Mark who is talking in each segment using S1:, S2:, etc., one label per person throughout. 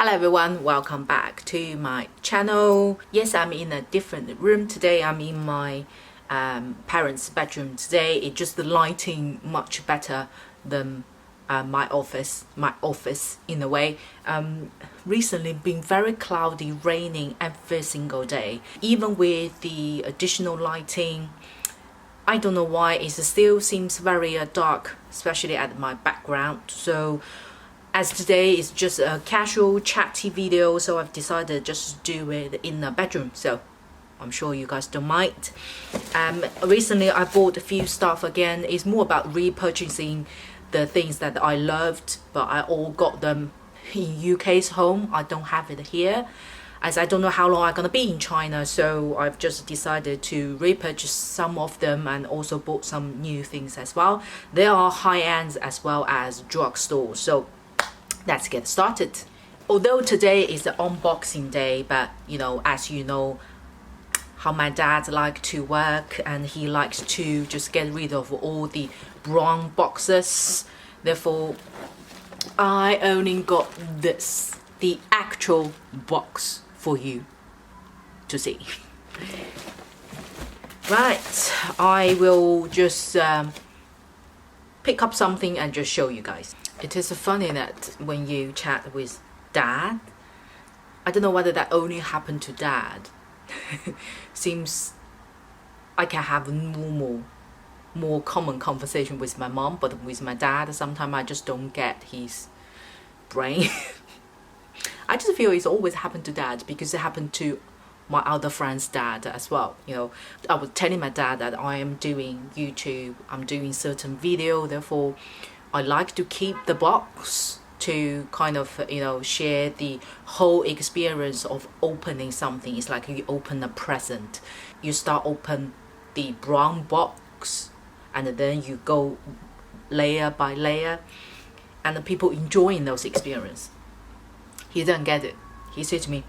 S1: Hello everyone, welcome back to my channel. Yes, I'm in a different room today. I'm in my parents' bedroom today. It's just the lighting much better than my office in a way. Recently been very cloudy, raining every single day. Even with the additional lighting, I don't know why it still seems very dark, especially at my background. So as today is just a casual chatty video, so I've decided just to do it in the bedroom, so I'm sure you guys don't mind. Recently I bought a few stuff again. It's more about repurchasing the things that I loved, but I all got them in UK's home. I don't have it here, as I don't know how long I'm gonna be in China, so I've just decided to repurchase some of them and also bought some new things as well. They are high-ends as well as drugstore, so let's get started. Although today is the unboxing day, but you know, as you know how my dad likes to work, and he likes to just get rid of all the brown boxes. Therefore I only got this, the actual box for you to see. Right, I will just pick up something and just show you guys. It is funny that when you chat with dad, I don't know whether that only happened to dad. Seems I can have normal, more common conversation with my mom, but with my dad, sometimes I just don't get his brain. I just feel it's always happened to dad because it happened to my other friend's dad as well. You know, I was telling my dad that I am doing YouTube, I'm doing certain video, therefore I like to keep the box to kind of, you know, share the whole experience of opening something. It's like you open a present. You start open the brown box and then you go layer by layer, and the people enjoying those experience. He didn't get it. He said to me,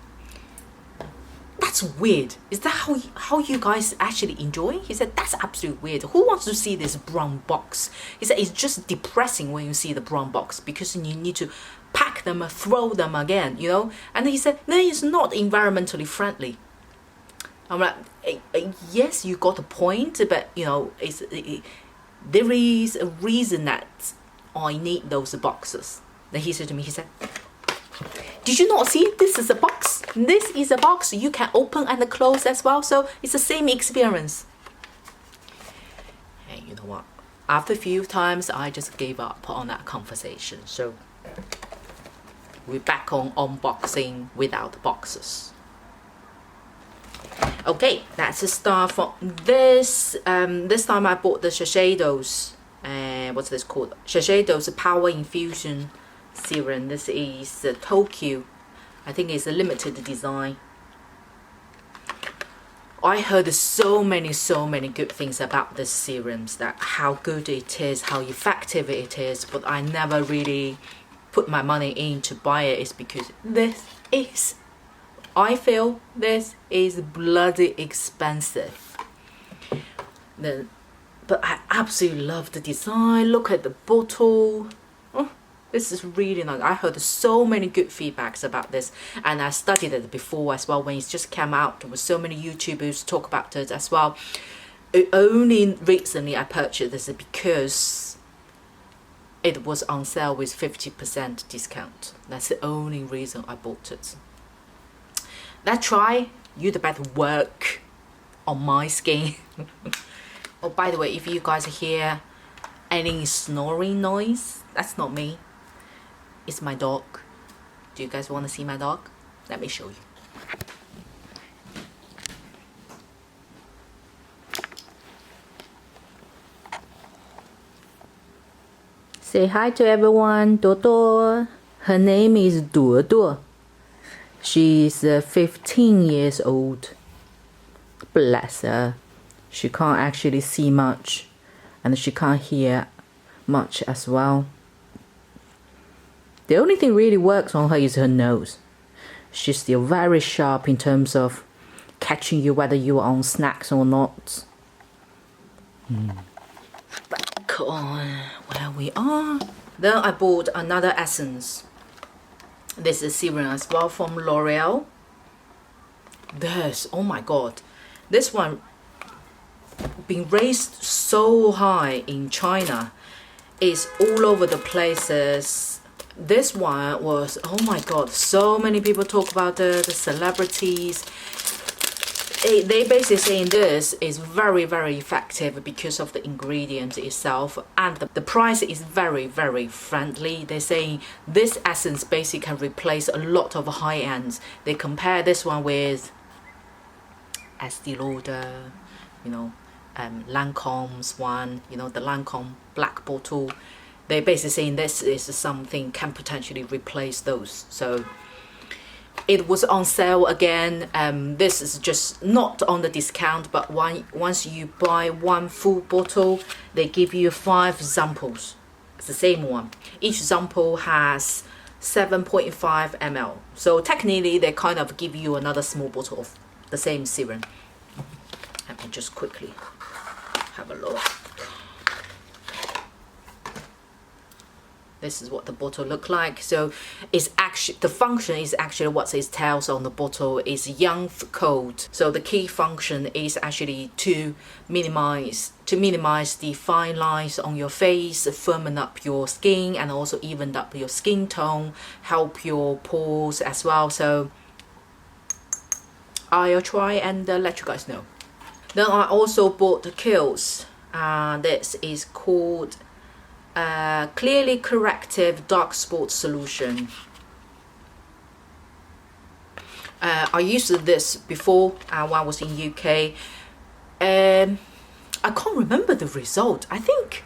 S1: "That's weird. Is that how you guys actually enjoy?" He said, "That's absolutely weird. Who wants to see this brown box?" He said, "It's just depressing when you see the brown box because you need to pack them or throw them again, you know." And he said, "No, it's not environmentally friendly." I'm like, yes, you got a point, but you know, there is a reason that I need those boxes. Then he said to me, he said, "Did you not see this is a box? This is a box you can open and close as well, so it's the same experience." And you know what? After a few times, I just gave up on that conversation. So we're back on unboxing without boxes. Okay, let's start from this. This time I bought the Shiseido's. What's this called? Shiseido's Power Infusion Serum. This is Tokyo. I think it's a limited design. I heard so many good things about this serums, that how good it is, how effective it is, but I never really put my money in to buy it. It's because I feel this is bloody expensive. But I absolutely love the design. Look at the bottle. This is really nice. I heard so many good feedbacks about this, and I studied it before as well when it just came out. There were so many YouTubers talk about it as well. Only recently I purchased this because it was on sale with 50% discount. That's the only reason I bought it. Let's try. You the better work on my skin. Oh, by the way, if you guys hear any snoring noise, that's not me. It's my dog. Do you guys want to see my dog? Let me show you. Say hi to everyone. Dodo. Her name is Dodo. She's 15 years old. Bless her. She can't actually see much, and she can't hear much as well. The only thing really works on her is her nose. She's still very sharp in terms of catching you whether you are on snacks or not. Back on where we are. Then I bought another essence. This is serum as well from L'Oreal. This, oh my god, this one been raised so high in China. It's all over the places. This one was, oh my god, so many people talk about it, the celebrities. They basically saying this is very, very effective because of the ingredient itself, and the price is very, very friendly. They're saying this essence basically can replace a lot of high ends. They compare this one with Estee Lauder, you know, Lancome's one, you know, the Lancome black bottle. They're basically saying this is something can potentially replace those. So it was on sale again. This is just not on the discount, but once you buy one full bottle, they give you 5 samples. It's the same one. Each sample has 7.5 ml. So technically, they kind of give you another small bottle of the same serum. Let me just quickly have a look. This is what the bottle look like. So it's actually, the function is actually what it tells on the bottle is young coat. So the key function is actually to minimize the fine lines on your face, firmen up your skin, and also even up your skin tone, help your pores as well. So I'll try and let you guys know. Then I also bought the Kiehl's. This is called Clearly Corrective Dark Spot Solution. I used this before when I was in UK. I can't remember the result. I think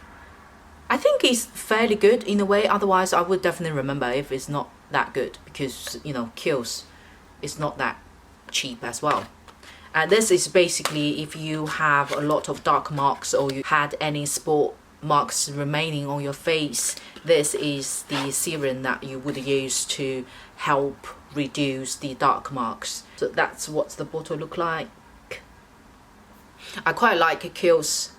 S1: it's fairly good in a way. Otherwise, I would definitely remember if it's not that good, because you know, Kiehl's is not that cheap as well. This is basically if you have a lot of dark marks or you had any spot marks remaining on your face, this is the serum that you would use to help reduce the dark marks. So that's what the bottle look like. I quite like Kiehl's,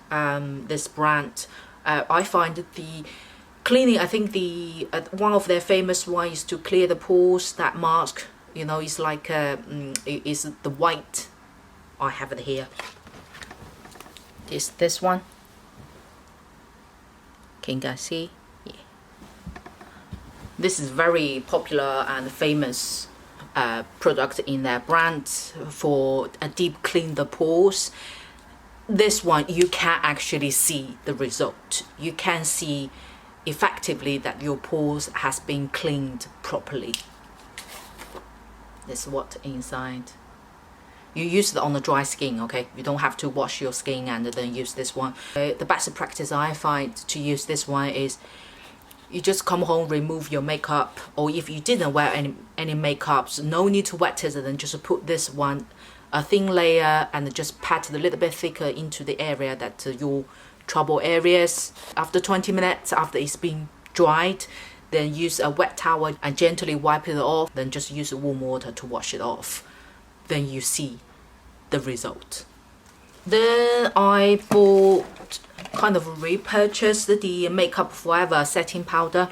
S1: this brand. I find the cleaning, I think the one of their famous ones is to clear the pores. That mask, you know, it's like is the white. I have it here. This one. Can you guys see? Yeah. This is very popular and famous product in their brand for a deep clean the pores. This one you can actually see the result. You can see effectively that your pores has been cleaned properly. This is what inside. You use it on the dry skin, okay? You don't have to wash your skin and then use this one. The best practice I find to use this one is you just come home, remove your makeup, or if you didn't wear any makeups, no need to wet it, and then just put this one, a thin layer, and just pat it a little bit thicker into the area that your trouble areas. After 20 minutes, after it's been dried, then use a wet towel and gently wipe it off, then just use warm water to wash it off. Then you see the result. Then I bought, kind of repurchased the Makeup Forever setting powder.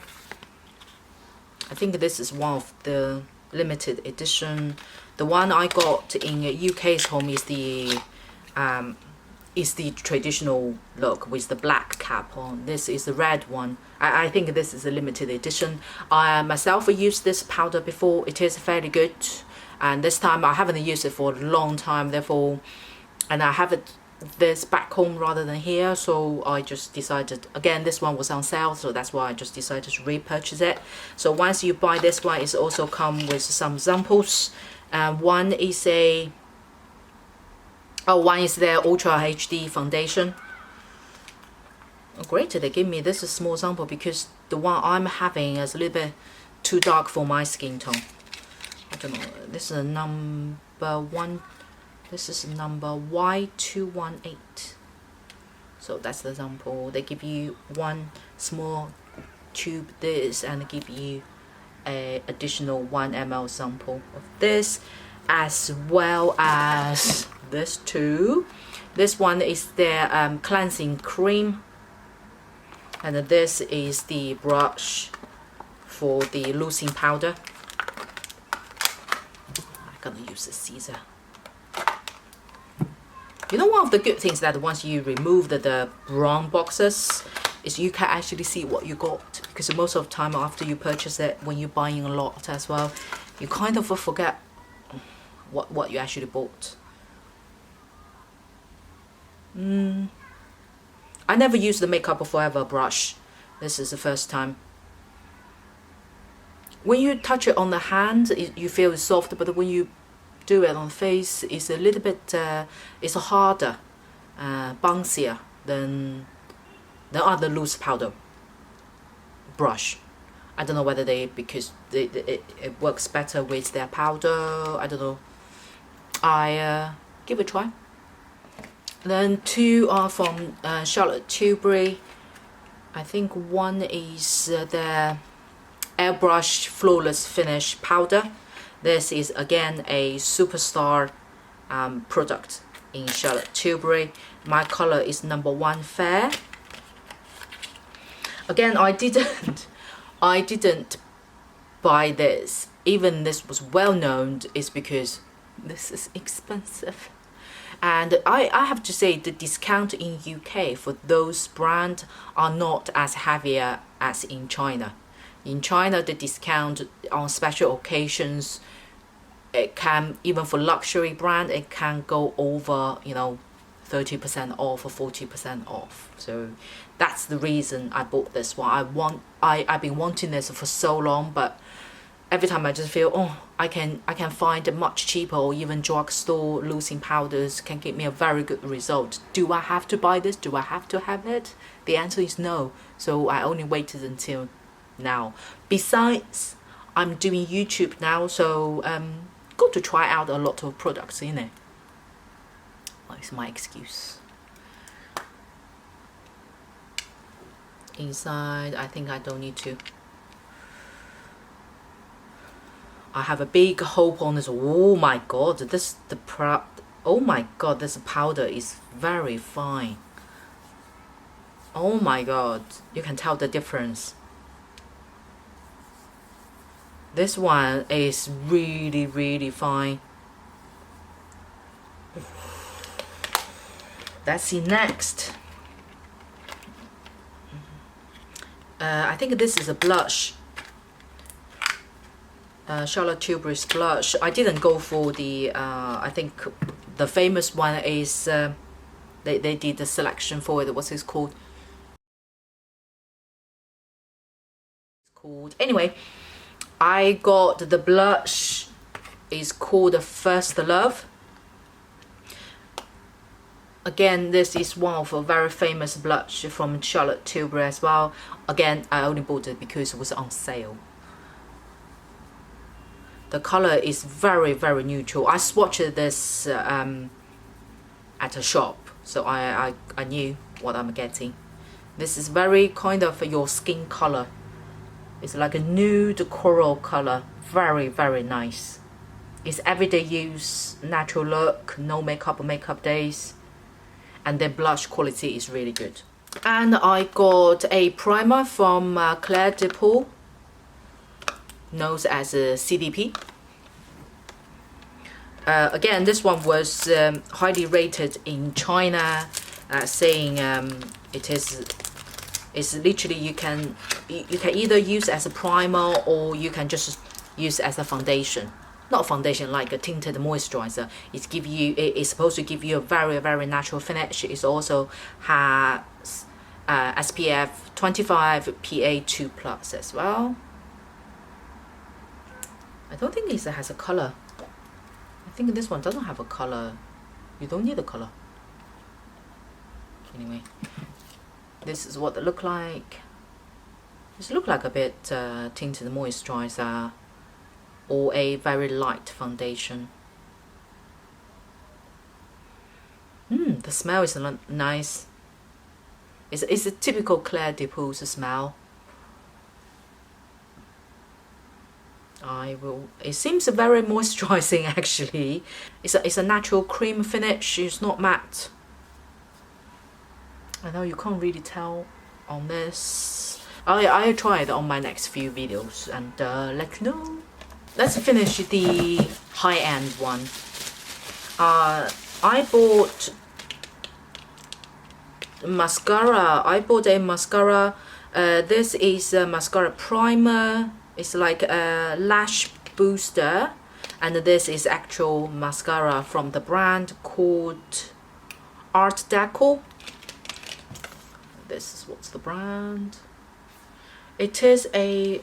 S1: I think this is one of the limited edition. The one I got in UK's home is the traditional look with the black cap on. This is the red one. I think this is a limited edition. I myself used this powder before. It is fairly good. And this time I haven't used it for a long time, therefore, and I have this back home rather than here, so I just decided, again, this one was on sale, so that's why I just decided to repurchase it. So once you buy this one, it's also come with some samples. One is their Ultra HD foundation. Great, they give me this small sample because the one I'm having is a little bit too dark for my skin tone. I don't know, this is a number 1, this is number Y218. So that's the sample. They give you one small tube this and give you a additional 1 ml sample of this, as well as this too. This one is their cleansing cream, and this is the brush for the loosing powder. gonna use a scissor. You know, one of the good things that once you remove the brown boxes is you can actually see what you got, because most of the time after you purchase it, when you're buying a lot as well, you kind of forget what you actually bought. I never use the Makeup Forever brush. This is the first time. When you touch it on the hand, you feel it's soft, but when you do it on the face, it's a little bit, it's harder, bouncier than the other loose powder brush. I don't know whether because it works better with their powder, I don't know. I give it a try. Then two are from Charlotte Tilbury. I think one is their Airbrush Flawless Finish Powder. This is again a superstar product in Charlotte Tilbury. My color is number 1 Fair. Again, I didn't buy this. Even this was well known, is because this is expensive. And I have to say the discount in UK for those brands are not as heavier as in China. In China, the discount on special occasions, it can, even for luxury brand, it can go over, you know, 30% off or 40% off. So that's the reason I bought this one. I've been wanting this for so long, but every time I just feel, oh, I can find it much cheaper, or even drugstore loosing powders can give me a very good result. Do I have to buy this? Do I have to have it? The answer is no. So I only waited until now. Besides, I'm doing YouTube now, so got to try out a lot of products in it. Well, it's my excuse. Inside, I think I don't need to. I have a big hope on this. Oh my god, oh my god, this powder is very fine. Oh my god, you can tell the difference. This one is really, really fine. Let's see next. I think this is a blush. Charlotte Tilbury's blush. I didn't go for the, I think the famous one is, they did the selection for it. What's it called? Anyway, I got the blush, is called First Love. Again, this is one of a very famous blush from Charlotte Tilbury as well. Again, I only bought it because it was on sale. The color is very, very neutral. I swatched this at a shop, so I knew what I'm getting. This is very kind of your skin color. It's like a nude coral color. Very, very nice. It's everyday use, natural look, no makeup days. And the blush quality is really good. And I got a primer from Claire de Peau, known as a CDP. Again, this one was highly rated in China, saying it's literally you can either use as a primer or you can just use as a foundation. Not foundation, like a tinted moisturizer. It's supposed to give you a very, very natural finish. It also has SPF 25 PA2+ as well. I don't think it has a color. I think this one doesn't have a color. You don't need a color. Anyway, this is what they look like. This look like a bit tinted moisturizer or a very light foundation. The smell is nice. It's a typical Claire de Peau smell. It seems very moisturizing actually. It's a natural cream finish. It's not matte. I know you can't really tell on this. I'll try it on my next few videos and let you know. let's finish the high-end one. I bought mascara. I bought a mascara. This is a mascara primer. It's like a lash booster, and this is actual mascara from the brand called ARTDECO. This is what's the brand. It is a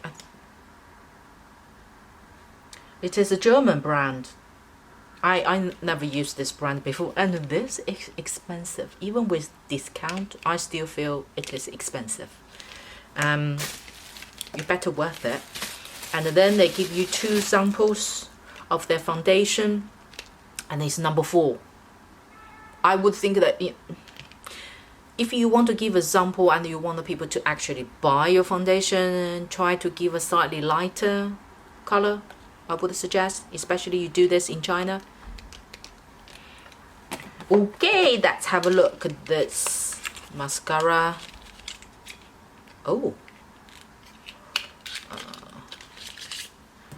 S1: German brand. I never used this brand before, and this is expensive. Even with discount, I still feel it is expensive. You better worth it. And then they give you 2 samples of their foundation, and it's number 4. I would think that if you want to give a sample and you want the people to actually buy your foundation, try to give a slightly lighter color. I would suggest, especially you do this in China. Okay, let's have a look at this mascara. Oh,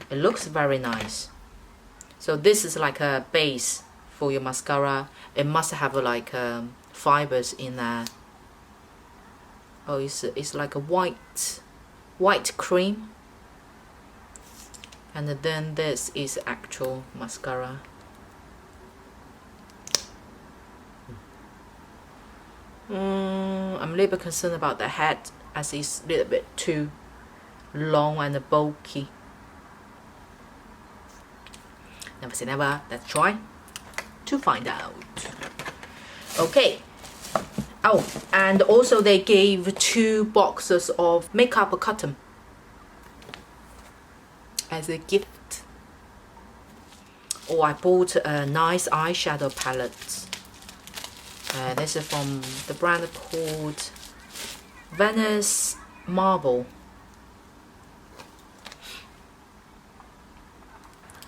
S1: it looks very nice. So this is like a base for your mascara. It must have like fibers in there. Oh, it's like a white cream. And then this is actual mascara. I'm a little bit concerned about the head, as it's a little bit too long and bulky. Never say never. Let's try to find out. Okay. Oh, and also they gave 2 boxes of makeup cotton as a gift. Oh, I bought a nice eyeshadow palette. This is from the brand called Venice Marble.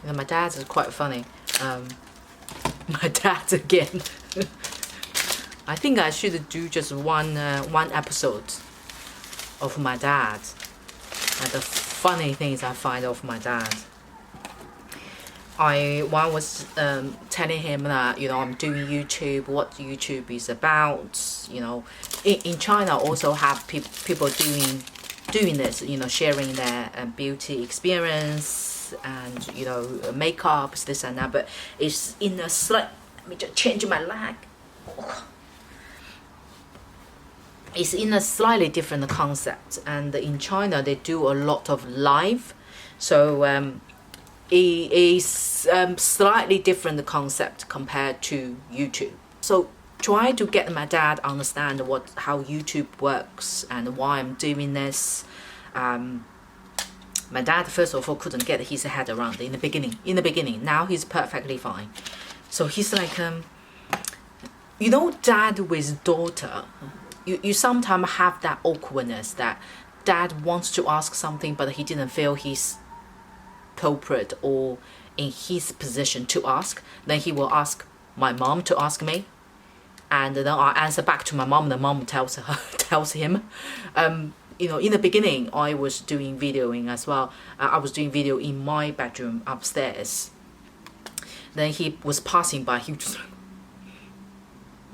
S1: And my dad's is quite funny. My dad again. I think I should do just one episode of my dad and the funny things I find of my dad. I was telling him that, you know, I'm doing YouTube, what YouTube is about. You know, in China also have people doing this, you know, sharing their beauty experience and, you know, makeups, this and that. But it's in a slight. Let me just change my leg. Oh. It's in a slightly different concept, and in China they do a lot of live, so it is slightly different concept compared to YouTube. So try to get my dad understand how YouTube works and why I'm doing this. My dad first of all couldn't get his head around it in the beginning. Now he's perfectly fine. So he's like, you know, dad with daughter. You sometimes have that awkwardness that dad wants to ask something, but he didn't feel he's appropriate or in his position to ask. Then he will ask my mom to ask me, and then I answer back to my mom. The mom tells him. You know, in the beginning, I was doing videoing as well. I was doing video in my bedroom upstairs. Then he was passing by. He was just like,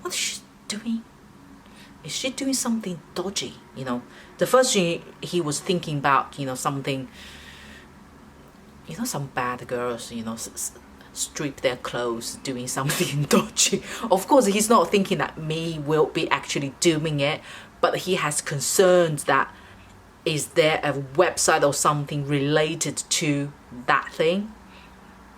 S1: "What is she doing? Is she doing something dodgy?" You know, the first thing he was thinking about, you know, something, you know, some bad girls, you know, strip their clothes, doing something dodgy. Of course, he's not thinking that me will be actually doing it, but he has concerns that is there a website or something related to that thing.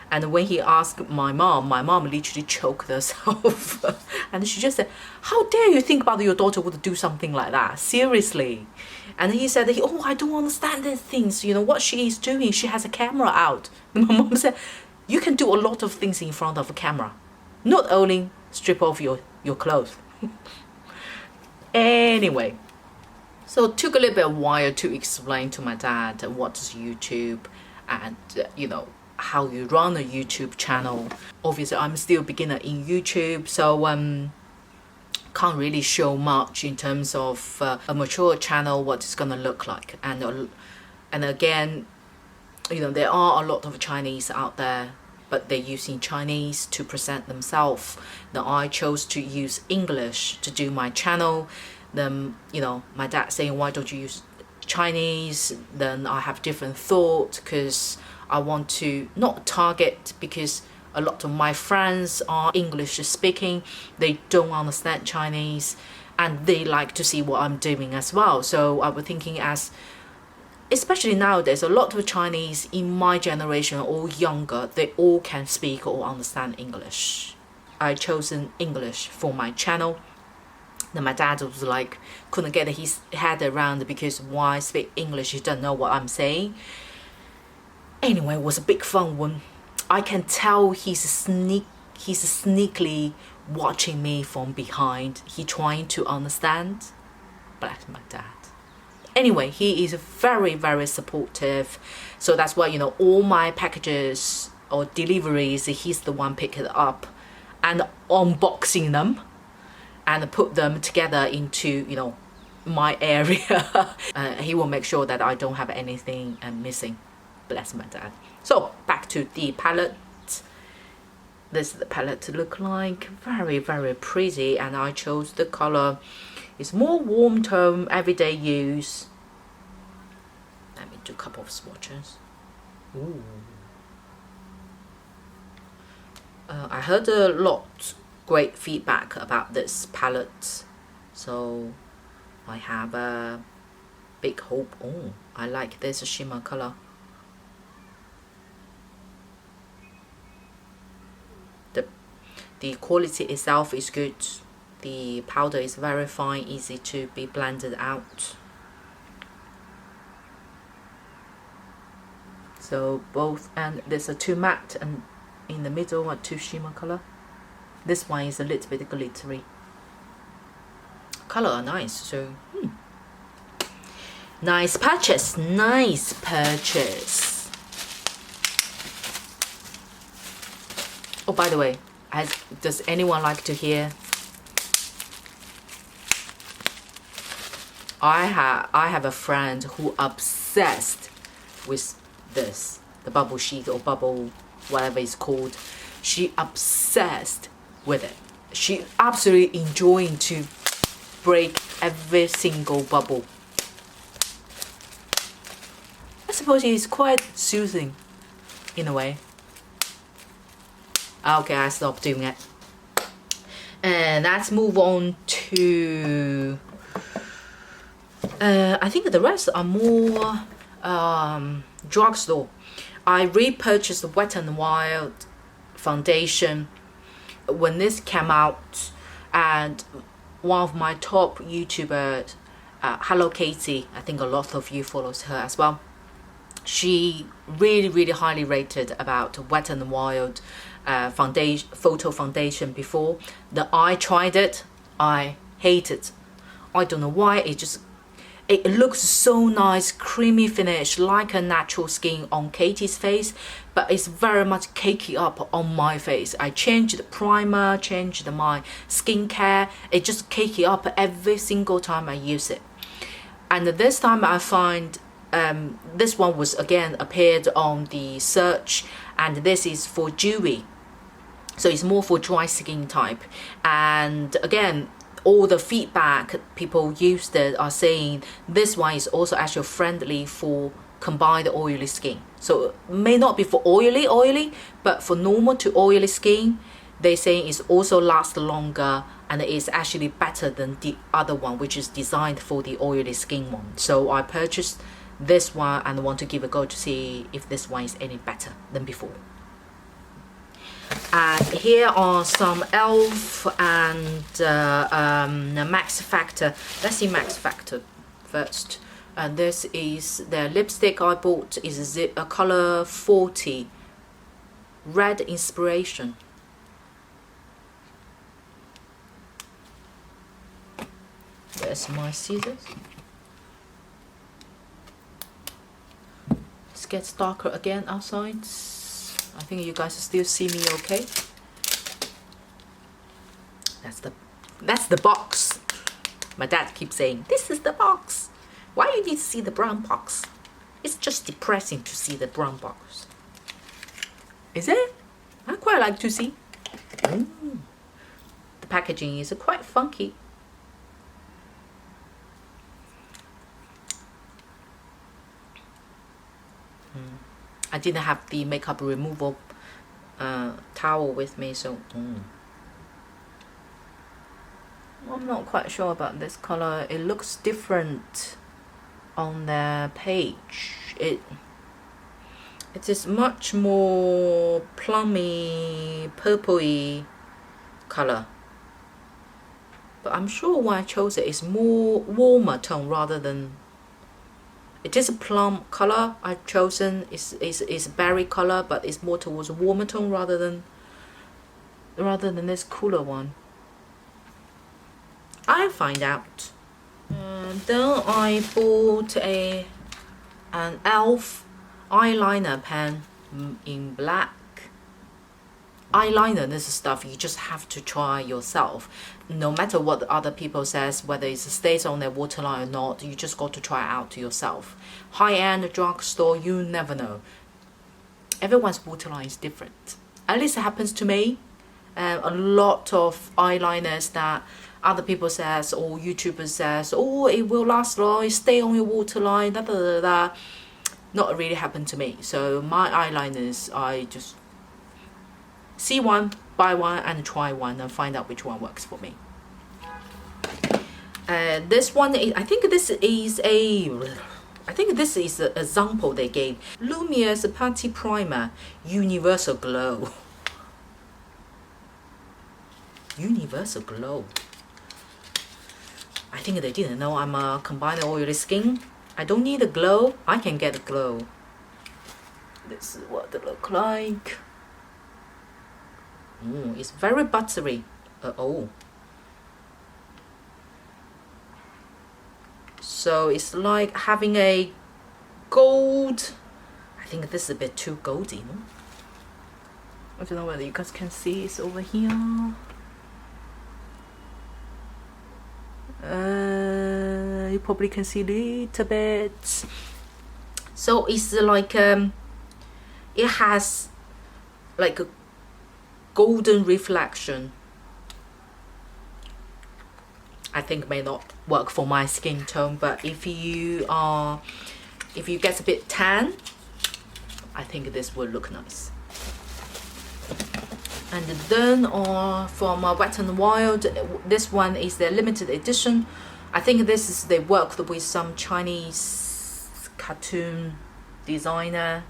S1: And when he asked my mom literally choked herself. And she just said, "How dare you think about your daughter would do something like that? Seriously." And he said, "Oh, I don't understand these things. You know, what she is doing, she has a camera out." And my mom said, "You can do a lot of things in front of a camera. Not only strip off your clothes." Anyway, so it took a little bit of while to explain to my dad what is YouTube and, you know, how you run a YouTube channel. Obviously, I'm still a beginner in YouTube, so can't really show much in terms of a mature channel what it's gonna look like. And again, you know, there are a lot of Chinese out there, but they're using Chinese to present themselves. Now I chose to use English to do my channel. Then, you know, my dad saying, why don't you use Chinese? Then I have different thought, because I want to not target, because a lot of my friends are English speaking, they don't understand Chinese, and they like to see what I'm doing as well. So I was thinking, as especially nowadays, a lot of Chinese in my generation or younger, they all can speak or understand English. I chosen English for my channel. Then my dad was like, couldn't get his head around, because why speak English? He doesn't know what I'm saying. Anyway, it was a big fun one. I can tell he's sneakily watching me from behind. He trying to understand. Bless my dad. Anyway, he is very, very supportive. So that's why, you know, all my packages or deliveries, he's the one picking it up and unboxing them and put them together into, you know, my area. He will make sure that I don't have anything missing. Bless my dad. So back to the palette. This is the palette to look like. Very, very pretty. And I chose the color. It's more warm tone, everyday use. Let me do a couple of swatches. Ooh. I heard a lot great feedback about this palette, so I have a big hope. Oh, I like this shimmer color. The quality itself is good. The powder is very fine, easy to be blended out. So both, and there's a 2 matte, and in the middle are 2 shimmer color. This one is a little bit glittery. Color are nice, so nice purchase, nice purchase. Oh, by the way, does anyone like to hear? I have a friend who obsessed with this, the bubble sheet or bubble, whatever it's called. She obsessed with it. She absolutely enjoying to break every single bubble. I suppose it's quite soothing in a way. Okay, I stopped doing it. And let's move on to I think the rest are more drugstore. I repurchased the Wet n Wild foundation when this came out, and one of my top YouTubers, Hello Katie, I think a lot of you follows her as well. She really highly rated about Wet n Wild foundation, photo foundation before. I tried it, I hate it. I don't know why. It looks so nice, creamy finish, like a natural skin on Katie's face, but it's very much cakey up on my face. I changed the primer, changed my skincare. It just cakey up every single time I use it. And this time I find this one was again appeared on the search, and this is for dewy. So it's more for dry skin type. And again, all the feedback people used it are saying this one is also actually friendly for combined oily skin. So it may not be for oily, but for normal to oily skin, they say it's also lasts longer, and it is actually better than the other one, which is designed for the oily skin one. So I purchased this one and want to give a go to see if this one is any better than before. And here are some e.l.f. and Max Factor. Let's see Max Factor first. And this is their lipstick I bought. Is a color 40, Red Inspiration. There's my scissors. It gets darker again outside. I think you guys still see me okay. That's the box. My dad keeps saying, this is the box. Why you need to see the brown box? It's just depressing to see the brown box. Is it? I quite like to see. Ooh. The packaging is quite funky. I didn't have the makeup removal towel with me, so I'm not quite sure about this color. It looks different on the page. It is much more plummy, purpley color. But I'm sure why I chose it is more warmer tone rather than. It is a plum color I've chosen. It's berry color, but it's more towards a warmer tone rather than this cooler one. I'll find out. Then I bought an e.l.f. eyeliner pen in black. Eyeliner, this stuff you just have to try yourself. No matter what other people says, whether it stays on their waterline or not, you just got to try it out to yourself. High-end drugstore, you never know. Everyone's waterline is different. At least it happens to me. A lot of eyeliners that other people says or YouTubers says, oh, it will last long, it stay on your waterline, da da da da. Not really happened to me. So my eyeliners, I just see one, buy one, and try one and find out which one works for me. This one, I think this is an example they gave. Lumineux Party Primer, Universal Glow. Universal Glow. I think they didn't know I'm a combined oily skin. I don't need a glow, I can get a glow. This is what they look like. It's very buttery. So it's like having a gold. I think this is a bit too goldy, no? I don't know whether you guys can see it's over here. You probably can see a little bit. So it's like it has like a golden reflection. I think may not work for my skin tone, but if you get a bit tan, I think this will look nice. And then from Wet n Wild, this one is the limited edition. I think this is they worked with some Chinese cartoon designer.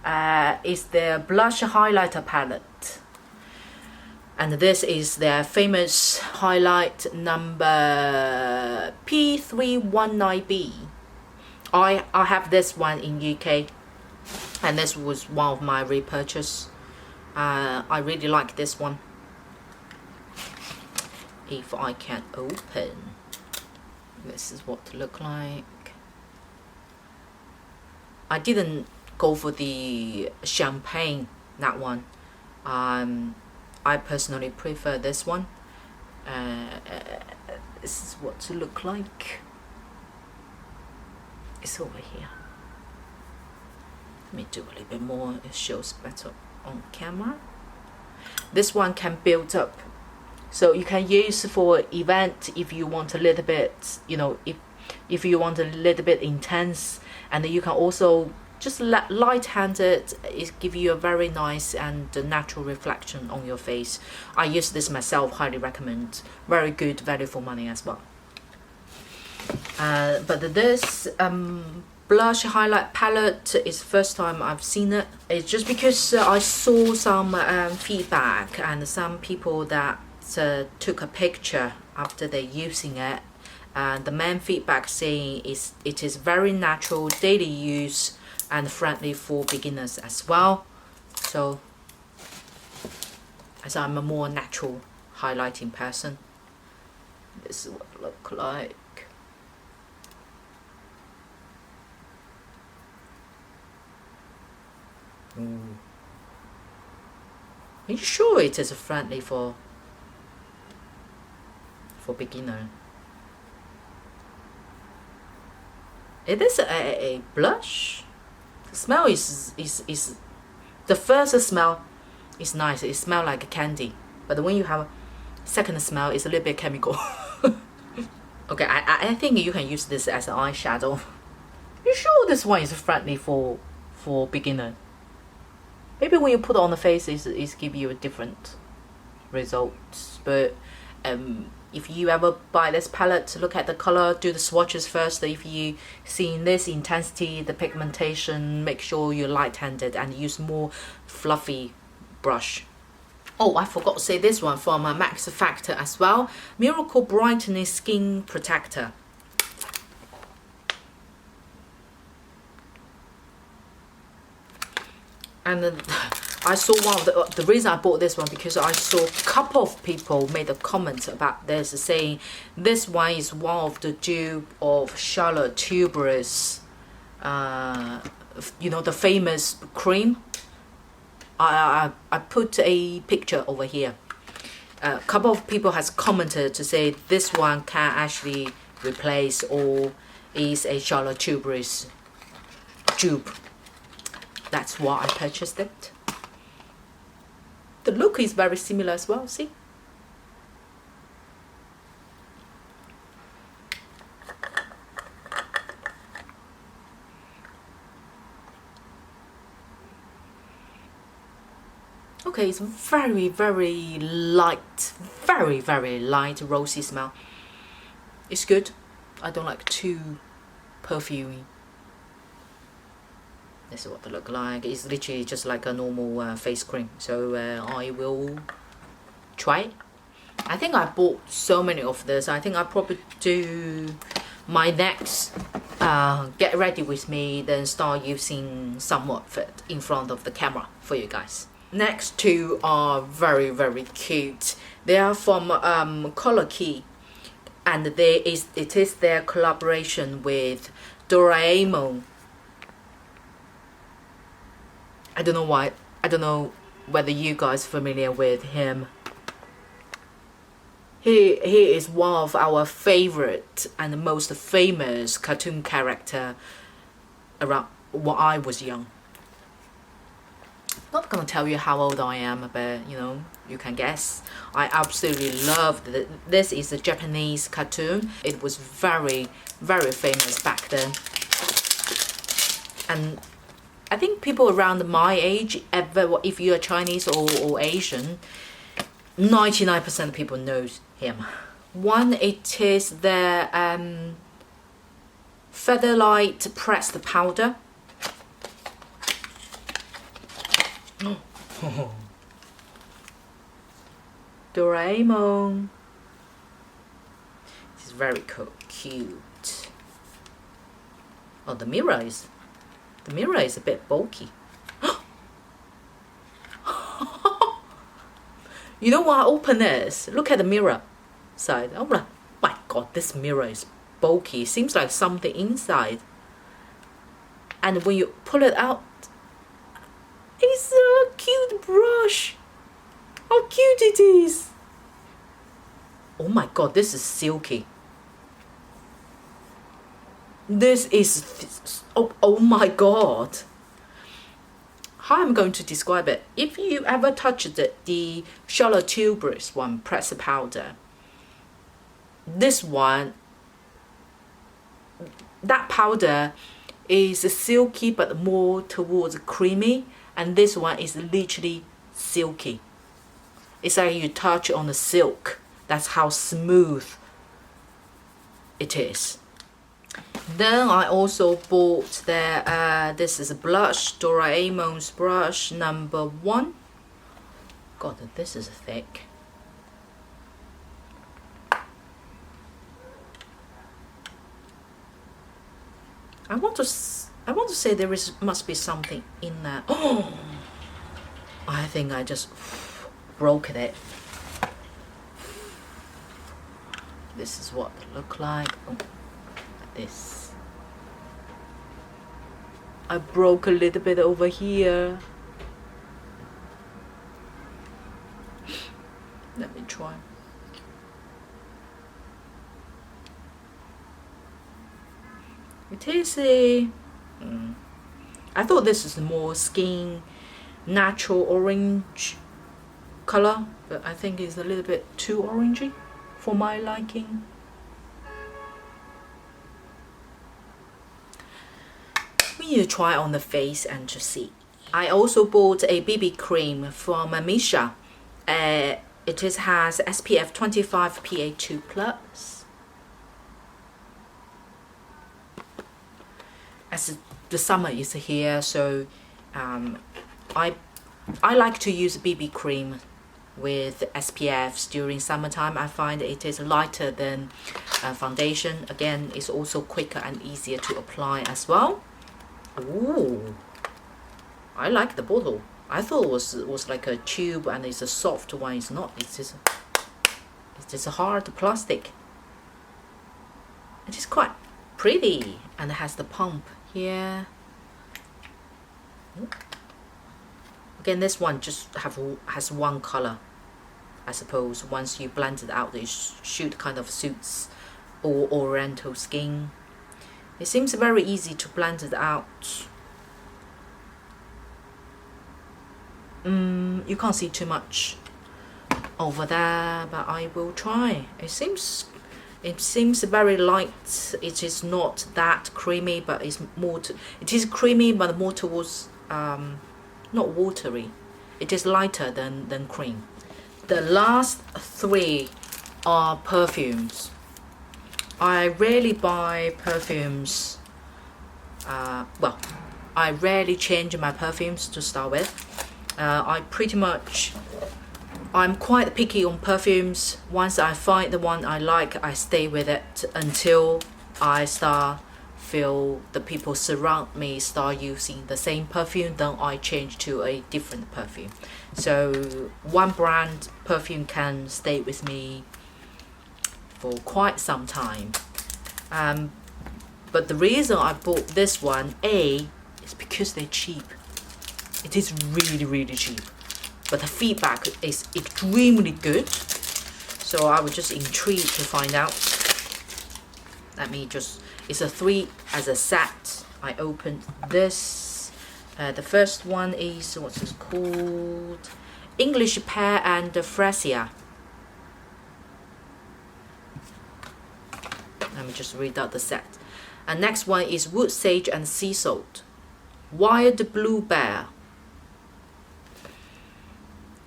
S1: It's their blush highlighter palette. And this is their famous highlight number P319B. I have this one in UK, and this was one of my repurchase. I really like this one. If I can open, this is what it look like. I didn't go for the champagne, that one. I personally prefer this one. This is what it look like. It's over here. Let me do a little bit more, it shows better on camera. This one can build up, so you can use for event if you want a little bit, you know, if you want a little bit intense, and then you can also just light-handed, it give you a very nice and natural reflection on your face. I use this myself, highly recommend. Very good value for money as well. But this blush highlight palette is first time I've seen it. It's just because I saw some feedback and some people that took a picture after they're using it. And the main feedback saying it is very natural, daily use, and friendly for beginners as well. So, as I'm a more natural highlighting person, this is what it looks like. Are you sure it is friendly for beginner? It is a blush. The smell is the first smell is nice. It smells like candy, but when you have a second smell, it's a little bit chemical. Okay, I think you can use this as an eyeshadow. You sure this one is friendly for beginner? Maybe when you put it on the face, it's give you a different results. But if you ever buy this palette, look at the color, do the swatches first. If you see this intensity, the pigmentation, make sure you're light-handed and use more fluffy brush. Oh, I forgot to say this one from Max Factor as well. Miracle Brightening Skin Protector. And I saw one of the reason I bought this one because I saw a couple of people made a comment about this, saying this one is one of the dupe of Charlotte Tilbury's, you know, the famous cream. I put a picture over here. A couple of people has commented to say this one can actually replace or is a Charlotte Tilbury's dupe. That's why I purchased it. The look is very similar as well, see? Okay, it's very, very light, very light rosy smell. It's good. I don't like too perfumey. This is what they look like. It's literally just like a normal face cream. So I will try it. I think I bought so many of this. I think I'll probably do my next get ready with me, then start using some of it in front of the camera for you guys. Next two are very cute. They are from Kiehl, and it is their collaboration with Doraemon. I don't know why. I don't know whether you guys are familiar with him. He is one of our favorite and most famous cartoon character around when I was young. Not gonna tell you how old I am, but you know, you can guess. I absolutely loved it. This is a Japanese cartoon. It was very famous back then. And I think people around my age, if you're Chinese or Asian, 99% of people knows him. One, it is their Featherlight pressed powder. Doraemon. This is very cool, cute. Oh, the mirror is a bit bulky. You know what? I open this. Look at the mirror side. Oh my god, this mirror is bulky. Seems like something inside. And when you pull it out, it's a cute brush. How cute it is. Oh my god, this is silky. This is, oh my god. How I'm going to describe it? If you ever touched the Charlotte Tilbury's one, pressed powder, this one, that powder is silky but more towards creamy, and this one is literally silky. It's like you touch on the silk. That's how smooth it is. Then I also bought their this is a blush, Doraemon's brush number 1. God, this is thick. I want to say there must be something in there. Oh, I think I just broke it. This is what they look like. Oh, like this. I broke a little bit over here. Let me try. It is a... I thought this is more skin natural orange color, but I think it's a little bit too orangey for my liking. We need to try on the face and to see. I also bought a BB cream from MISSHA. It has SPF 25 PA2+. As the summer is here, so I like to use BB cream with SPFs during summertime. I find it is lighter than foundation. Again, it's also quicker and easier to apply as well. Ooh, I like the bottle. I thought it was like a tube and it's a soft one. It's not. It's just a hard plastic. It is quite pretty and it has the pump here. Again, this one just has one color. I suppose once you blend it out, it should kind of suits all oriental skin. It seems very easy to blend it out. You can't see too much over there, but I will try. It seems very light. It is not that creamy, but it's more. It is creamy, but more towards not watery. It is lighter than cream. The last three are perfumes. I rarely buy perfumes. Well, I rarely change my perfumes to start with. I'm quite picky on perfumes. Once I find the one I like, I stay with it until I feel the people surround me start using the same perfume, then I change to a different perfume. So one brand perfume can stay with me for quite some time. But the reason I bought this one, is because they're cheap. It is really cheap, but the feedback is extremely good. So I was just intrigued to find out. Let me just, it's a 3 as a set. I opened this. The first one is, what's this called? English Pear and Freesia. Let me just read out the set. And next one is Wood Sage and Sea Salt. Wild Blue Bear.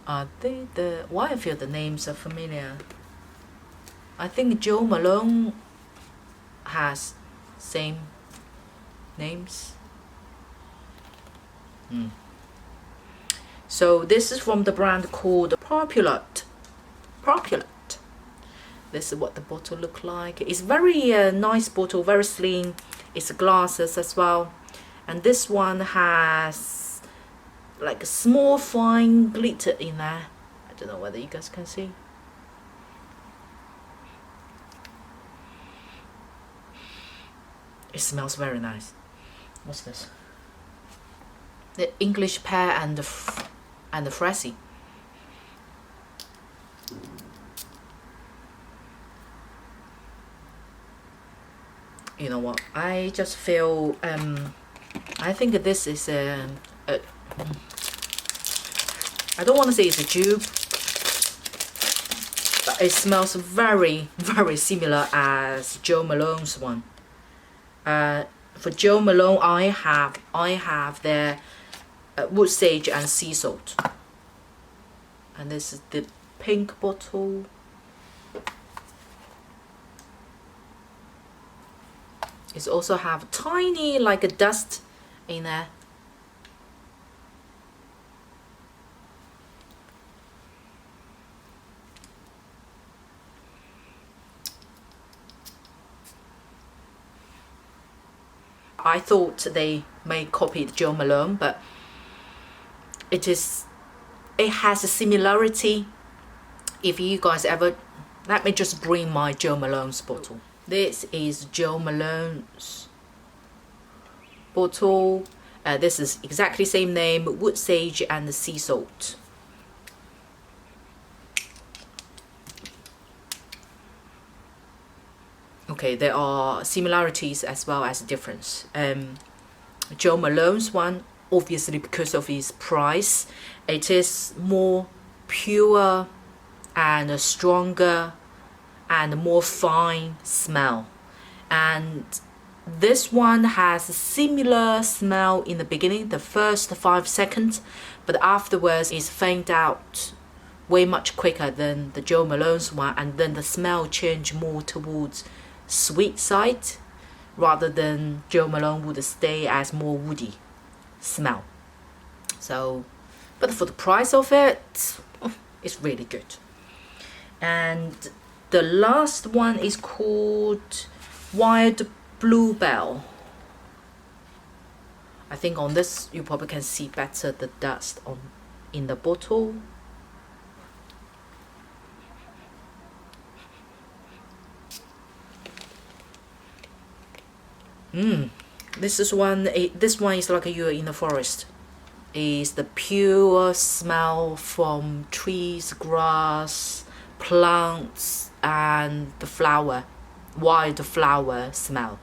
S1: Are they the... Why I feel the names are familiar. I think Jo Malone has same names. So this is from the brand called Populate. This is what the bottle look like. It's very nice bottle, very slim. It's glasses as well. And this one has like a small fine glitter in there. I don't know whether you guys can see. It smells very nice. What's this? The English Pear and the Freesia. You know what? I just feel I think this is I don't want to say it's a dupe, but it smells very similar as Jo Malone's one. For Jo Malone, I have their Wood Sage and Sea Salt, and this is the pink bottle. It also have tiny like a dust in there. I thought they may copy Jo Malone, but it has a similarity. If you guys ever, let me just bring my Jo Malone's bottle. This is Jo Malone's bottle. This is exactly same name, Wood Sage and the Sea Salt. Okay, Okay, there are similarities as well as difference. Jo Malone's one, obviously because of its price, it is more pure and stronger and more fine smell. And this one has a similar smell in the beginning, the first 5 seconds, but afterwards it's fade out way much quicker than the Jo Malone's one, and then the smell change more towards sweet side rather than Jo Malone would stay as more woody smell. So, but for the price of it, it's really good. And the last one is called Wild Bluebell. I think on this you probably can see better the dust on in the bottle. This is one. This one is like you're in the forest. Is the pure smell from trees, grass, plants, and the flower, wild flower smell.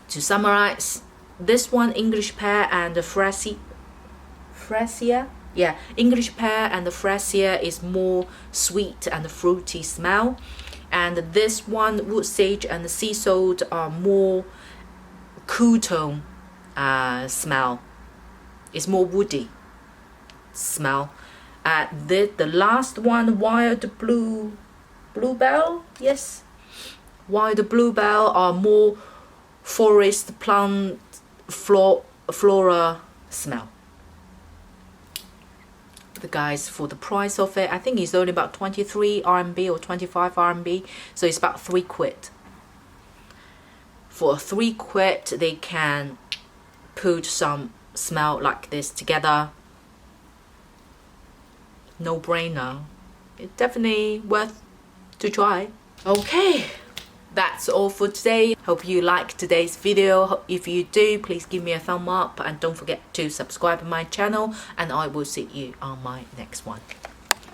S1: To summarize, this one English pear and the freesia. Yeah, English pear and the freesia is more sweet and fruity smell. And this one, wood sage and sea salt, are more cool tone smell. It's more woody smell. The last one, wild bluebell. Yes, wild bluebell are more forest plant flora smell. The guys, for the price of it, I think it's only about 23 RMB or 25 RMB, so it's about 3 quid. For 3 quid they can put some smell like this together. No brainer. It's definitely worth to try. Okay, that's all for today. Hope you liked today's video. If you do, please give me a thumb up and don't forget to subscribe to my channel, and I will see you on my next one.